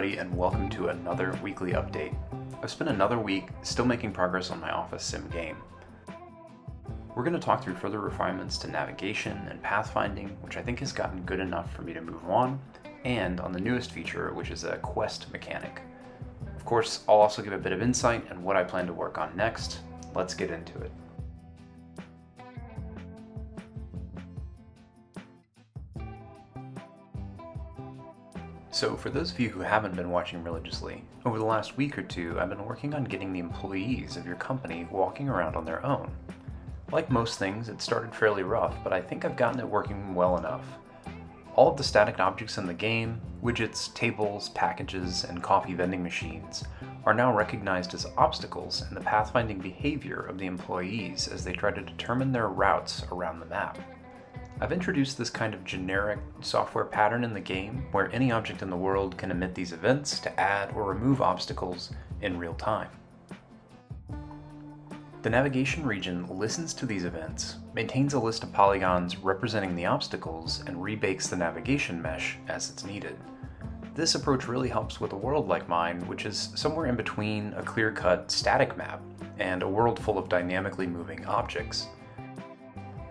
everybody, and welcome to another weekly update. I've spent another week still making progress on my office sim game. We're going to talk through further refinements to navigation and pathfinding, which I think has gotten good enough for me to move on, and on the newest feature, which is a quest mechanic. Of course, I'll also give a bit of insight on what I plan to work on next. Let's get into it. So for those of you who haven't been watching religiously, over the last week or two I've been working on getting the employees of your company walking around on their own. Like most things, it started fairly rough, but I think I've gotten it working well enough. All of the static objects in the game, widgets, tables, packages, and coffee vending machines, are now recognized as obstacles in the pathfinding behavior of the employees as they try to determine their routes around the map. I've introduced this kind of generic software pattern in the game where any object in the world can emit these events to add or remove obstacles in real time. The navigation region listens to these events, maintains a list of polygons representing the obstacles, and rebakes the navigation mesh as it's needed. This approach really helps with a world like mine, which is somewhere in between a clear-cut static map and a world full of dynamically moving objects.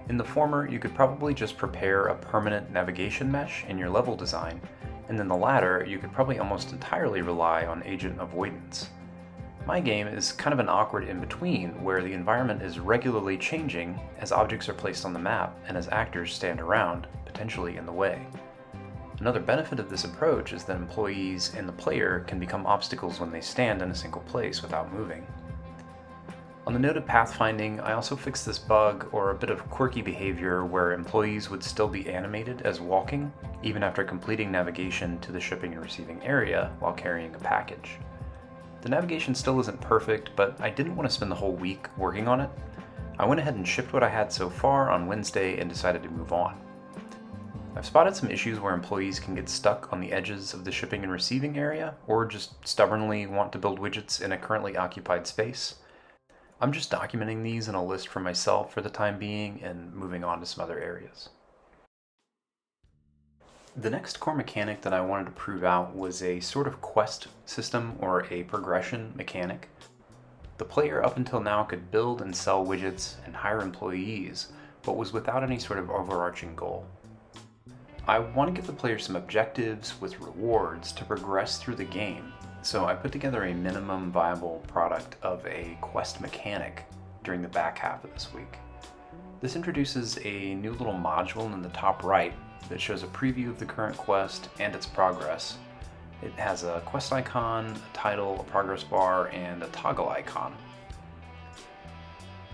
In the former, you could probably just prepare a permanent navigation mesh in your level design, and in the latter, you could probably almost entirely rely on agent avoidance. My game is kind of an awkward in-between, where the environment is regularly changing as objects are placed on the map and as actors stand around, potentially in the way. Another benefit of this approach is that employees and the player can become obstacles when they stand in a single place without moving. On the note of pathfinding, I also fixed this bug or a bit of quirky behavior where employees would still be animated as walking, even after completing navigation to the shipping and receiving area while carrying a package. The navigation still isn't perfect, but I didn't want to spend the whole week working on it. I went ahead and shipped what I had so far on Wednesday and decided to move on. I've spotted some issues where employees can get stuck on the edges of the shipping and receiving area, or just stubbornly want to build widgets in a currently occupied space. I'm just documenting these in a list for myself for the time being and moving on to some other areas. The next core mechanic that I wanted to prove out was a sort of quest system or a progression mechanic. The player up until now could build and sell widgets and hire employees, but was without any sort of overarching goal. I want to give the player some objectives with rewards to progress through the game. So I put together a minimum viable product of a quest mechanic during the back half of this week. This introduces a new little module in the top right that shows a preview of the current quest and its progress. It has a quest icon, a title, a progress bar, and a toggle icon.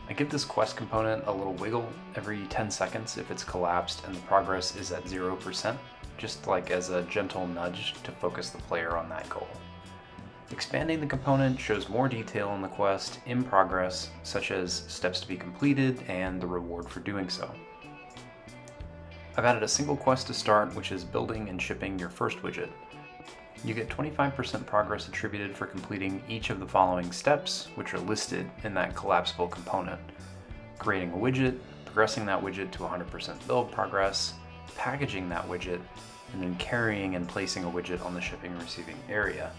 I give this quest component a little wiggle every 10 seconds if it's collapsed and the progress is at 0%, just like as a gentle nudge to focus the player on that goal. Expanding the component shows more detail on the quest in progress, such as steps to be completed and the reward for doing so. I've added a single quest to start, which is building and shipping your first widget. You get 25% progress attributed for completing each of the following steps, which are listed in that collapsible component: creating a widget, progressing that widget to 100% build progress, packaging that widget, and then carrying and placing a widget on the shipping and receiving area.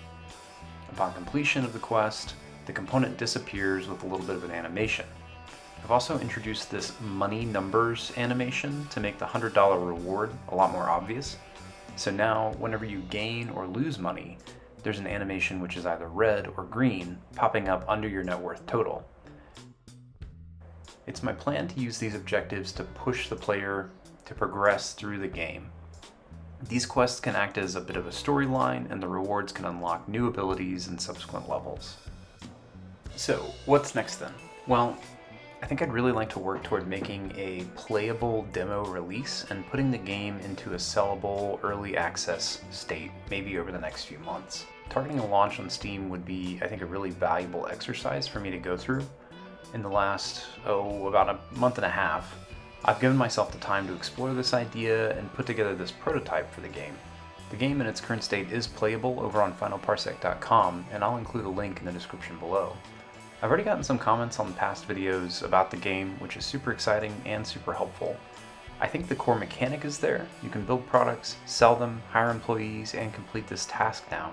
Upon completion of the quest, the component disappears with a little bit of an animation. I've also introduced this money numbers animation to make the $100 reward a lot more obvious. So now, whenever you gain or lose money, there's an animation which is either red or green popping up under your net worth total. It's my plan to use these objectives to push the player to progress through the game. These quests can act as a bit of a storyline, and the rewards can unlock new abilities in subsequent levels. So, what's next then? Well, I think I'd really like to work toward making a playable demo release and putting the game into a sellable early access state, maybe over the next few months. Targeting a launch on Steam would be, I think, a really valuable exercise for me to go through. In the last, about a month and a half, I've given myself the time to explore this idea and put together this prototype for the game. The game in its current state is playable over on finalparsec.com, and I'll include a link in the description below. I've already gotten some comments on past videos about the game, which is super exciting and super helpful. I think the core mechanic is there. You can build products, sell them, hire employees, and complete this task now.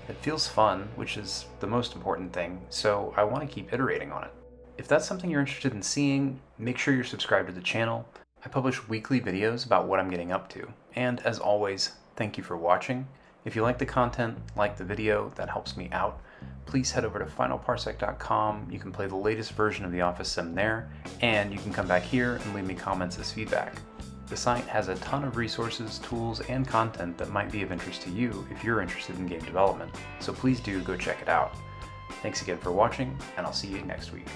It feels fun, which is the most important thing, so I want to keep iterating on it. If that's something you're interested in seeing, make sure you're subscribed to the channel. I publish weekly videos about what I'm getting up to. And as always, thank you for watching. If you like the content, like the video, that helps me out. Please head over to finalparsec.com. You can play the latest version of the Office Sim there, and you can come back here and leave me comments as feedback. The site has a ton of resources, tools, and content that might be of interest to you if you're interested in game development, so please do go check it out. Thanks again for watching, and I'll see you next week.